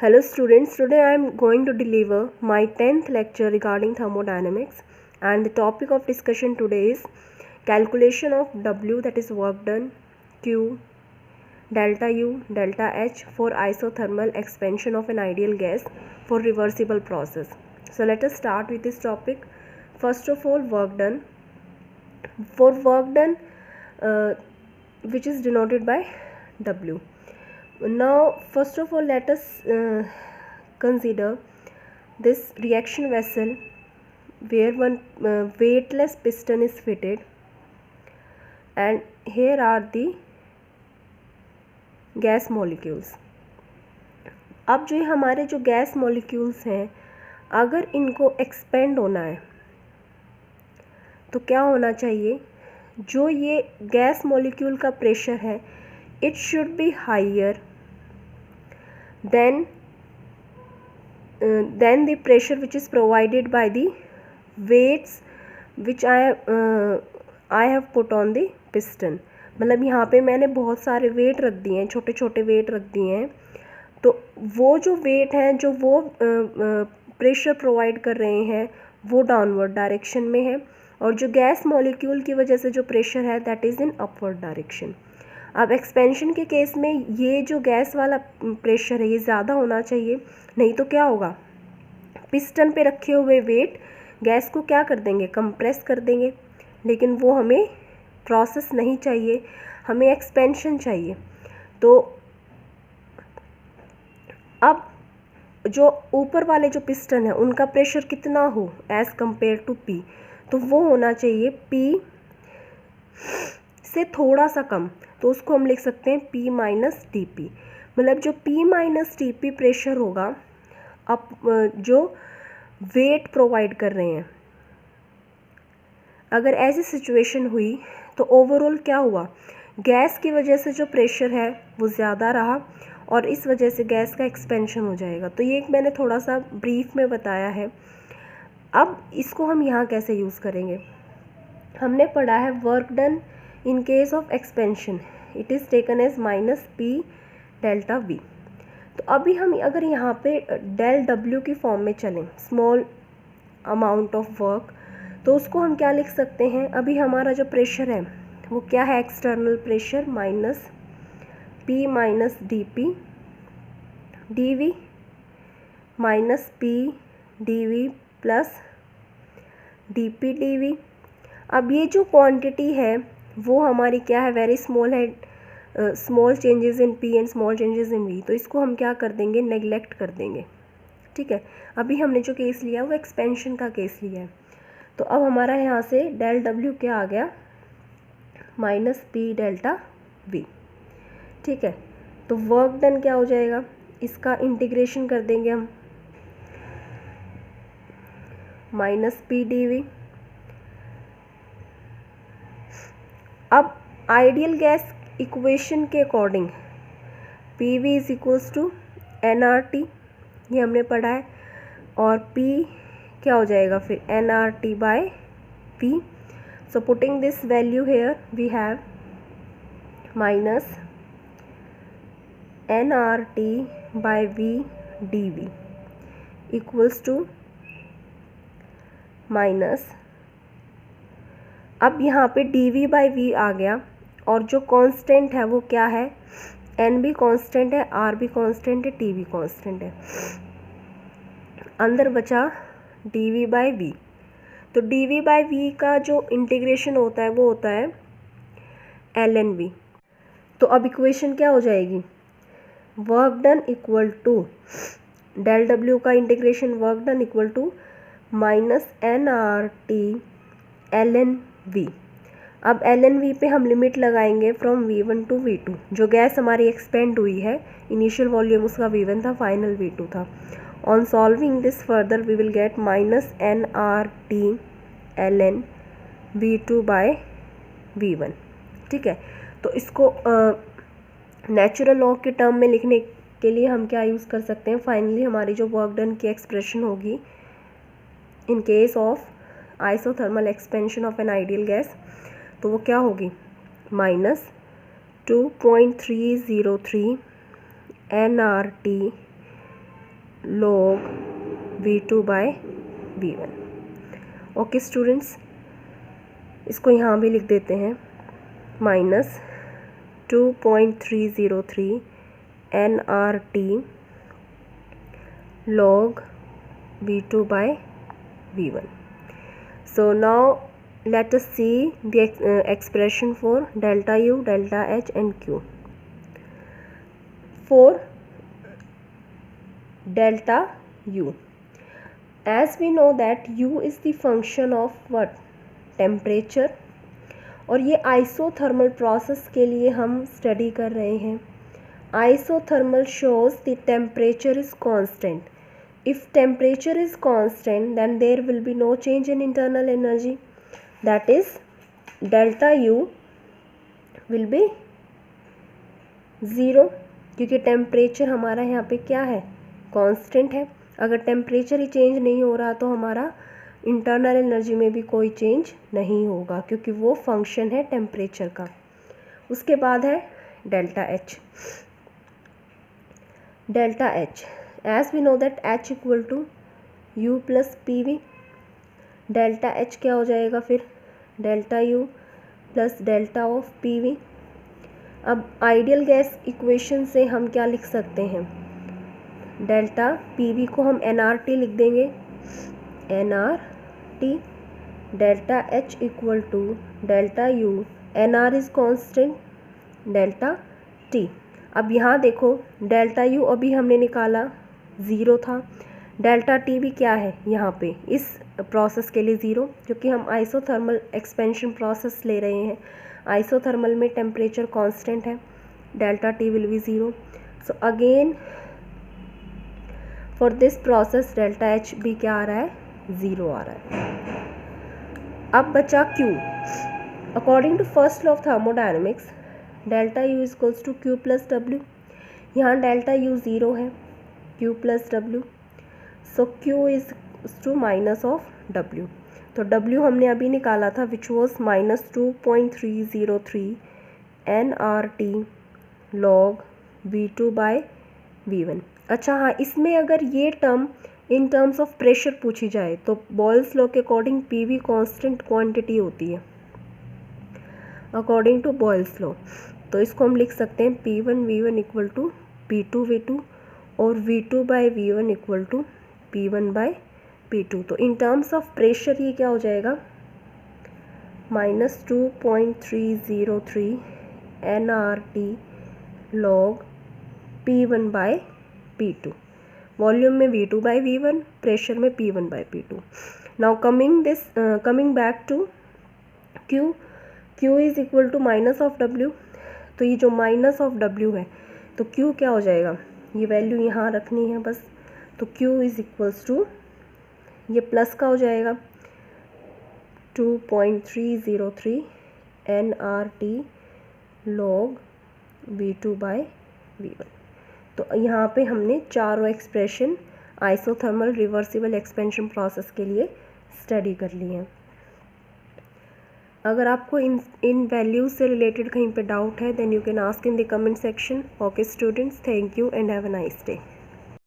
Hello students, today I am going to deliver my 10th lecture regarding thermodynamics, and the topic of discussion today is calculation of W, that is work done, Q, delta U, delta H for isothermal expansion of an ideal gas for reversible process. So let us start with this topic. First of all, work done. For work done, which is denoted by W. Now first of all, let us consider this reaction vessel where one weightless piston is fitted, and here are the gas molecules. अब जो हमारे जो gas molecules हैं, अगर इनको expand होना है तो क्या होना चाहिए, जो ये गैस मॉलिक्यूल का प्रेशर है it should be higher than the pressure which is provided by the weights which I have put on the piston. मतलब यहाँ पे मैंने बहुत सारे वेट रख दिए हैं, छोटे छोटे वेट रख दिए हैं. तो वो जो वेट हैं जो वो प्रेशर प्रोवाइड कर रहे हैं वो डाउनवर्ड डायरेक्शन में है, और जो गैस मॉलिक्यूल की वजह से जो प्रेशर है that is in upward direction. अब एक्सपेंशन के केस में ये जो गैस वाला प्रेशर है ये ज़्यादा होना चाहिए, नहीं तो क्या होगा, पिस्टन पे रखे हुए वेट गैस को क्या कर देंगे, कंप्रेस कर देंगे. लेकिन वो हमें प्रोसेस नहीं चाहिए, हमें एक्सपेंशन चाहिए. तो अब जो ऊपर वाले जो पिस्टन है उनका प्रेशर कितना हो एज़ कंपेयर टू पी, तो वो होना चाहिए पी से थोड़ा सा कम. तो उसको हम लिख सकते हैं P माइनस डी पी. मतलब जो P minus D P pressure होगा अब जो वेट प्रोवाइड कर रहे हैं, अगर ऐसी सिचुएशन हुई तो ओवरऑल क्या हुआ, गैस की वजह से जो प्रेशर है वो ज़्यादा रहा और इस वजह से गैस का एक्सपेंशन हो जाएगा. तो ये मैंने थोड़ा सा ब्रीफ में बताया है. अब इसको हम यहाँ कैसे यूज़ करेंगे, हमने पढ़ा है work done in case of expansion it is taken as minus P delta V. तो अभी हम अगर यहाँ पे डेल डब्ल्यू की फॉर्म में चलें, स्मॉल अमाउंट ऑफ वर्क, तो उसको हम क्या लिख सकते हैं, अभी हमारा जो प्रेशर है वो क्या है, external pressure minus P minus D P D V minus P D V plus D P D V. अब ये जो क्वांटिटी है वो हमारी क्या है, वेरी स्मॉल है, small changes in P and small changes in V. तो इसको हम क्या कर देंगे, नेग्लेक्ट कर देंगे. ठीक है, अभी हमने जो केस लिया वो एक्सपेंशन का केस लिया है. तो अब हमारा यहाँ से डेल डब्ल्यू क्या आ गया, माइनस पी डेल्टा वी. ठीक है, तो वर्क डन क्या हो जाएगा, इसका इंटीग्रेशन कर देंगे हम, माइनस पी डी वी. अब आइडियल गैस इक्वेशन के according P V is equals to N R T, ये हमने पढ़ा है, और पी क्या हो जाएगा फिर N R T by V. So putting this value here we have minus N R T by V D V equals to minus, अब यहाँ पे डी वी बाई वी आ गया, और जो कांस्टेंट है वो क्या है, एन भी कांस्टेंट है, आर भी कांस्टेंट है, टी भी कांस्टेंट है. अंदर बचा डी वी बाई वी. तो डी वी बाई वी का जो इंटीग्रेशन होता है वो होता है एल एन वी. तो अब इक्वेशन क्या हो जाएगी, work done equal to del W का integration work done equal to minus N R T L n V. अब एल एन वी पे हम लिमिट लगाएंगे फ्रॉम V1 टू V2. जो गैस हमारी एक्सपेंड हुई है, इनिशियल वॉल्यूम उसका V1 था, फाइनल V2 था. On solving this further we will get minus N R T L N V2 by V1. ठीक है, तो इसको नेचुरल लॉ के टर्म में लिखने के लिए हम क्या यूज़ कर सकते हैं, फाइनली हमारी जो वर्क डन की एक्सप्रेशन होगी इन case of isothermal expansion of an ideal gas, तो वो क्या होगी, minus 2.303 NRT log V2 by V1। Okay students, इसको यहाँ भी लिख देते हैं minus 2.303 nRT log V2 by V1। So now let us see the expression for delta U, delta H and Q. For delta U, as we know that U is the function of what? Temperature। और ये isothermal process के लिए हम study कर रहे हैं। Isothermal shows the temperature is constant. If temperature is constant then there will be no change in internal energy, that is delta U will be zero, क्योंकि temperature हमारा यहाँ पे क्या है? कांस्टेंट है। अगर टेम्परेचर ही चेंज नहीं हो रहा तो हमारा इंटरनल एनर्जी में भी कोई चेंज नहीं होगा, क्योंकि वो फंक्शन है टेम्परेचर का। उसके बाद है delta H. Delta H, as we know that H equal to U plus P V. Delta H क्या हो जाएगा फिर? Delta U plus delta of P V. अब आइडियल गैस इक्वेशन से हम क्या लिख सकते हैं? डेल्टा पी वी को हम एन आर टी लिख देंगे, N R T. Delta H equal to delta U, N R is constant, delta T. अब यहाँ देखो, डेल्टा यू अभी हमने निकाला ज़ीरो था, डेल्टा टी भी क्या है यहाँ पे इस प्रोसेस के लिए ज़ीरो, क्योंकि हम आइसोथर्मल एक्सपेंशन प्रोसेस ले रहे हैं। आइसोथर्मल में टेम्परेचर कांस्टेंट है, delta T will be zero. So again for this process delta H भी क्या आ रहा है? ज़ीरो आ रहा है। अब बचा Q। According to first law of thermodynamics, delta U is equals to Q plus W. यहाँ डेल्टा U ज़ीरो है, Q plus W. So Q is to minus of W। तो W हमने अभी निकाला था which was minus 2.303 nRT log V2 by V1। अच्छा हाँ, इसमें अगर ये term in terms of pressure पूछी जाए तो बॉयल्स लॉ के according P V constant quantity होती है अकॉर्डिंग टू बॉयल्स लॉ। तो इसको हम लिख सकते हैं P1 V1 equal to P2 V2 और V2 by V1 equal to P1 by P2। तो इन टर्म्स ऑफ प्रेशर ये क्या हो जाएगा? Minus 2.303 nRT log P1 by P2। Volume में V2 बाई V1, प्रेशर में P1 by P2। Now coming back to Q। Q is equal to minus of W। तो ये जो माइनस ऑफ W है तो Q क्या हो जाएगा? ये वैल्यू यहाँ रखनी है बस। तो Q इज इक्वल्स टू, ये प्लस का हो जाएगा 2.303 nRT log V2 by V1। तो यहाँ पे हमने चारों expression isothermal reversible expansion process के लिए स्टडी कर ली हैं। अगर आपको इन वैल्यूज से रिलेटेड कहीं पे डाउट है then you can ask in the comment section. Okay students, thank you and have a nice day.